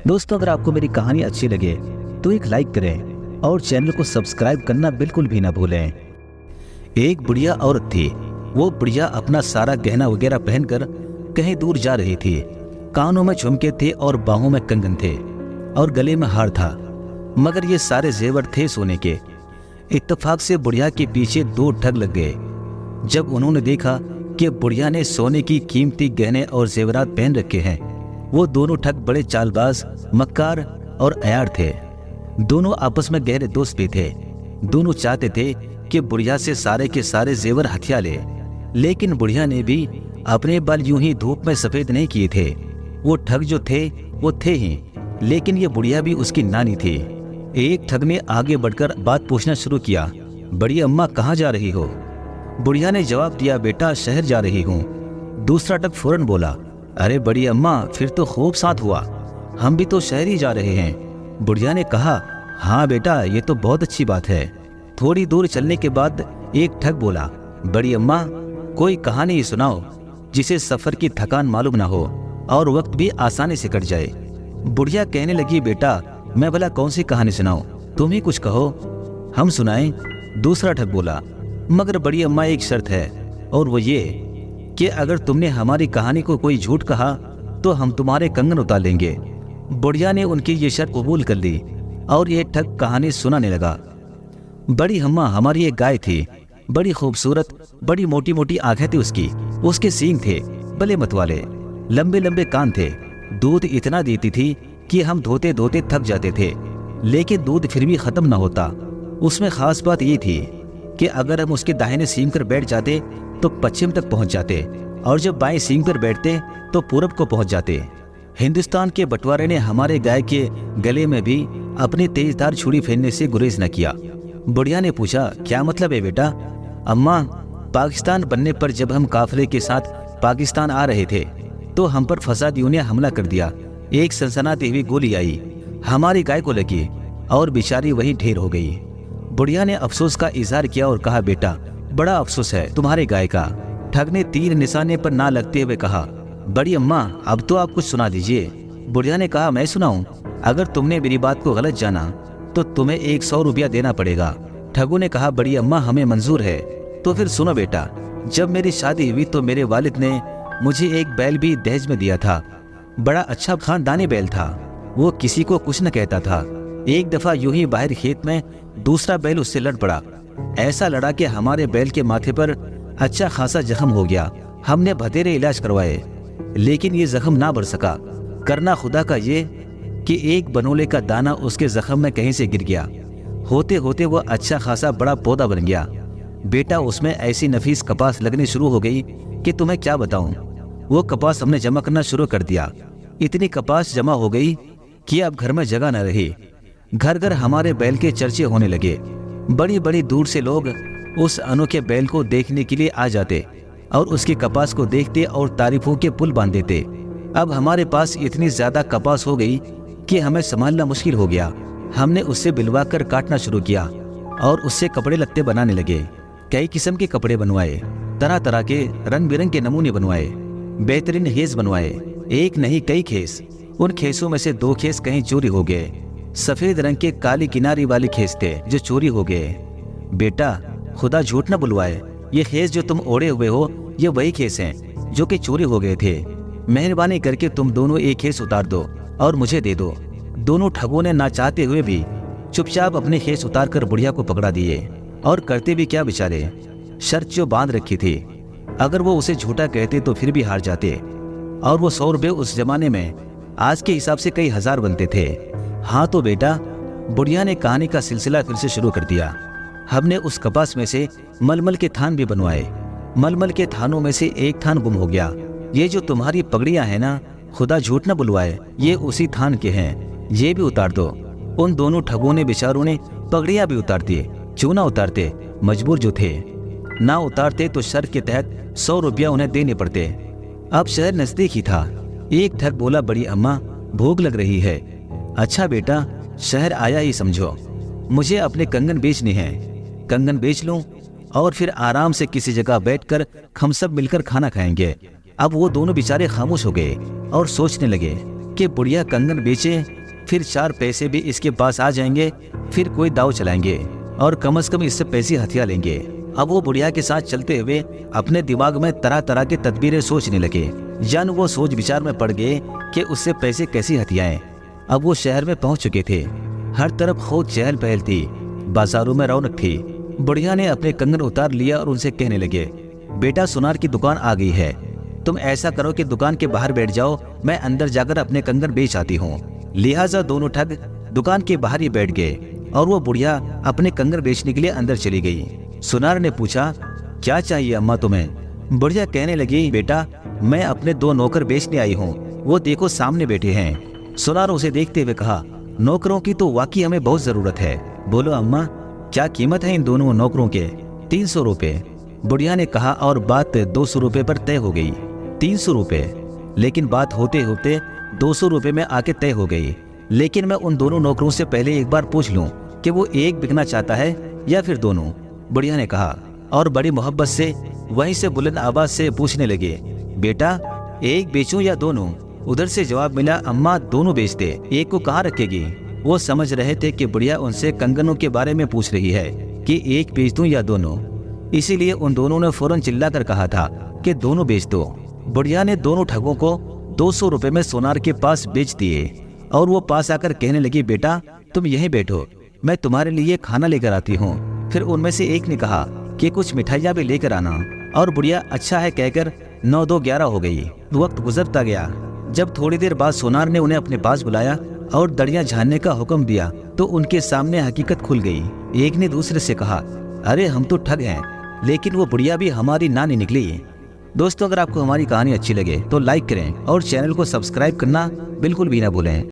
दोस्तों, अगर आपको मेरी कहानी अच्छी लगे तो एक लाइक करें और चैनल को सब्सक्राइब करना बिल्कुल भी ना भूलें। एक बुढ़िया औरत थी। वो बुढ़िया अपना सारा गहना वगैरह पहनकर कहीं दूर जा रही थी। कानों में झुमके थे और बाहों में कंगन थे और गले में हार था, मगर ये सारे जेवर थे सोने के। इत्तेफाक से बुढ़िया के पीछे दो ठग लग गए। जब उन्होंने देखा कि बुढ़िया ने सोने की कीमती गहने और जेवरात पहन रखे हैं, वो दोनों ठग बड़े चालबाज, मक्कार और अयार थे। दोनों आपस में गहरे दोस्त भी थे। दोनों चाहते थे कि बुढ़िया से सारे के सारे जेवर हथिया ले, लेकिन बुढ़िया ने भी अपने बाल यूं ही धूप में सफेद नहीं किए थे। वो ठग जो थे वो थे ही, लेकिन ये बुढ़िया भी उसकी नानी थी। एक ठग ने आगे बढ़कर बात पूछना शुरू किया, बड़ी अम्मा कहाँ जा रही हो? बुढ़िया ने जवाब दिया, बेटा शहर जा रही हूँ। दूसरा ठग फौरन बोला, अरे बड़ी अम्मा, फिर तो खूब साथ हुआ, हम भी तो शहर ही जा रहे हैं। बुढ़िया ने कहा, हाँ बेटा, ये तो बहुत अच्छी बात है। थोड़ी दूर चलने के बाद एक ठग बोला, बड़ी अम्मा, कोई कहानी सुनाओ जिसे सफर की थकान मालूम ना हो और वक्त भी आसानी से कट जाए। बुढ़िया कहने लगी, बेटा मैं भला कौन सी कहानी सुनाऊं, तुम ही कुछ कहो, हम सुनाएं। दूसरा ठग बोला, मगर बड़ी अम्मा एक शर्त है, और वो ये कि अगर तुमने हमारी कहानी को कोई झूठ कहा तो हम तुम्हारे कंगन उतार लेंगे। बुढ़िया ने उनकी ये शर्त कबूल कर ली और ये ठग कहानी सुनाने लगा। बड़ी अम्मा, हमारी एक गाय थी, बड़ी खूबसूरत, बड़ी मोटी मोटी आंखें थी उसके सींग थे भले मत वाले, लंबे लंबे कान थे। दूध इतना देती थी कि हम धोते धोते थक जाते थे, लेकिन दूध फिर भी खत्म न होता। उसमें खास बात ये थी कि अगर हम उसके दाहिने सींग पर बैठ जाते तो पश्चिम तक पहुंच जाते, और जब बाएं सींग पर बैठते तो पूरब को पहुंच जाते। हिंदुस्तान के बंटवारे ने हमारे गाय के गले में भी अपनी तेजधार छुरी फेरने से गुरेज न किया। बुढ़िया ने पूछा, क्या मतलब है बेटा? अम्मा, पाकिस्तान बनने पर जब हम काफिले के साथ पाकिस्तान आ रहे थे तो हम पर फसादियों ने हमला कर दिया। एक सनसनाती हुई गोली आई, हमारी गाय को लगी और बेचारी वही ढेर हो गई। बुढ़िया ने अफसोस का इजहार किया और कहा, बेटा बड़ा अफसोस है तुम्हारे गाय का। ठग ने तीर निशाने पर ना लगते हुए कहा, बड़ी अम्मा अब तो आप कुछ सुना दीजिए। बुढ़िया ने कहा, मैं सुनाऊं? अगर तुमने मेरी बात को गलत जाना तो तुम्हें 100 रुपया देना पड़ेगा। ठगू ने कहा, बड़ी अम्मा हमें मंजूर है। तो फिर सुनो बेटा, जब मेरी शादी हुई तो मेरे वालिद ने मुझे एक बैल भी दहेज में दिया था। बड़ा अच्छा खानदानी बैल था, वो किसी को कुछ न कहता था। एक दफा यूं ही बाहर खेत में दूसरा बैल उससे लड़ पड़ा। ऐसा लड़ा कि हमारे बैल के माथे पर अच्छा खासा जख्म हो गया। हमने बथेरे इलाज करवाए, लेकिन ये जख्म ना बढ़ सका। करना खुदा का ये कि एक बनोले का दाना उसके जख्म में कहीं से गिर गया। होते होते वो अच्छा खासा बड़ा पौधा बन गया। बेटा उसमें ऐसी नफीस कपास लगनी शुरू हो गई कि तुम्हें क्या बताऊं। वो कपास हमने जमा करना शुरू कर दिया। इतनी कपास जमा हो गई कि अब घर में जगह न रही। घर घर हमारे बैल के चर्चे होने लगे। बड़ी बड़ी दूर से लोग उस अनोखे बैल को देखने के लिए आ जाते और उसकी कपास को देखते और तारीफों के पुल बांध देते। अब हमारे पास इतनी ज्यादा कपास हो गई कि हमें संभालना मुश्किल हो गया। हमने उससे बिलवा कर काटना शुरू किया और उससे कपड़े लत्ते बनाने लगे। कई किस्म के कपड़े बनवाए, तरह तरह के रंग बिरंग के नमूने बनवाए, बेहतरीन खेस बनवाए, एक नहीं कई खेस। उन खेसों में से 2 खेस कहीं चोरी हो गए। सफेद रंग के काली किनारी वाले खेस थे जो चोरी हो गए। बेटा खुदा झूठ न बुलवाए, ये खेस जो तुम ओढ़े हुए हो ये वही खेस हैं जो कि चोरी हो गए थे। मेहरबानी करके तुम दोनों एक खेस उतार दो और मुझे दे दो। दोनों ठगों ने ना चाहते हुए भी चुपचाप अपने खेस उतार कर बुढ़िया को पकड़ा दिए। और करते भी क्या बेचारे, शर्त जो बांध रखी थी, अगर वो उसे झूठा कहते तो फिर भी हार जाते। और वो 100 रुपये उस जमाने में आज के हिसाब से कई हजार बनते थे। हाँ तो बेटा, बुढ़िया ने कहानी का सिलसिला फिर से शुरू कर दिया। हमने उस कपास में से मलमल के थान भी बनवाए। मलमल के थानों में से एक थान गुम हो गया। ये जो तुम्हारी पगड़ियां हैं ना, खुदा झूठ न बुलवाए, ये उसी थान के हैं, ये भी उतार दो। उन दोनों ठगों ने बेचारों ने पगड़ियां भी उतार दी। क्यों ना उतारते, मजबूर जो थे। ना उतारते तो शर्त के तहत 100 रुपया उन्हें देने पड़ते। अब शहर नजदीक ही था। एक ठग बोला, बड़ी अम्मा भूख लग रही है। अच्छा बेटा, शहर आया ही समझो, मुझे अपने कंगन बेचने हैं। कंगन बेच लूं और फिर आराम से किसी जगह बैठकर हम सब मिलकर खाना खाएंगे। अब वो दोनों बेचारे खामोश हो गए और सोचने लगे कि बुढ़िया कंगन बेचे, फिर 4 पैसे भी इसके पास आ जाएंगे, फिर कोई दाव चलाएंगे और कम से कम इससे पैसे हथिया लेंगे। अब वो बुढ़िया के साथ चलते हुए अपने दिमाग में तरह तरह की तदबीरें सोचने लगे। जन वो सोच विचार में पड़ गए कि उससे पैसे कैसे हथियाएं। अब वो शहर में पहुंच चुके थे। हर तरफ खूब चहल पहल थी, बाजारों में रौनक थी। बुढ़िया ने अपने कंगन उतार लिया और उनसे कहने लगे, बेटा सुनार की दुकान आ गई है, तुम ऐसा करो कि दुकान के बाहर बैठ जाओ, मैं अंदर जाकर अपने कंगन बेच आती हूँ। लिहाजा दोनों ठग दुकान के बाहर ही बैठ गए और वो बुढ़िया अपने कंगन बेचने के लिए अंदर चली गई। सुनार ने पूछा, क्या चाहिए अम्मा तुम्हें? बुढ़िया कहने लगी, बेटा मैं अपने 2 नौकर बेचने आई हूँ, वो देखो सामने बैठे हैं। सुनार उसे देखते हुए कहा, नौकरों की तो वाकई हमें बहुत जरूरत है। बोलो अम्मा, क्या कीमत है इन दोनों नौकरों के? 300 रुपए, बुढ़िया ने कहा और बात 200 रुपए पर तय हो गई। 300 रुपए, लेकिन बात होते होते 200 रुपए में आके तय हो गई। लेकिन मैं उन दोनों नौकरों से पहले एक बार पूछ लूं कि वो एक बिकना चाहता है या फिर दोनों, बुढ़िया ने कहा और बड़ी मोहब्बत से वहीं से बुलंद आवाज से पूछने लगे, बेटा एक बेचूं या दोनों? उधर से जवाब मिला, अम्मा दोनों बेच दे, एक को कहाँ रखेगी? वो समझ रहे थे कि बुढ़िया उनसे कंगनों के बारे में पूछ रही है कि एक बेच दूं या दोनों, इसीलिए उन दोनों ने फौरन चिल्लाकर कहा था कि दोनों बेच दो। बुढ़िया ने दोनों ठगों को 200 रुपए में सोनार के पास बेच दिए और वो पास आकर कहने लगी, बेटा तुम यहीं बैठो, मैं तुम्हारे लिए खाना लेकर आती हूँ। फिर उनमें से एक ने कहा कि कुछ मिठाइयाँ भी लेकर आना, और बुढ़िया अच्छा है कहकर 9-2-11 हो गई। वक्त गुजरता गया। जब थोड़ी देर बाद सोनार ने उन्हें अपने पास बुलाया और दड़ियाँ झाड़ने का हुक्म दिया तो उनके सामने हकीकत खुल गई। एक ने दूसरे से कहा, अरे हम तो ठग हैं, लेकिन वो बुढ़िया भी हमारी नानी निकली। दोस्तों, अगर आपको हमारी कहानी अच्छी लगे तो लाइक करें और चैनल को सब्सक्राइब करना बिल्कुल भी ना भूलें।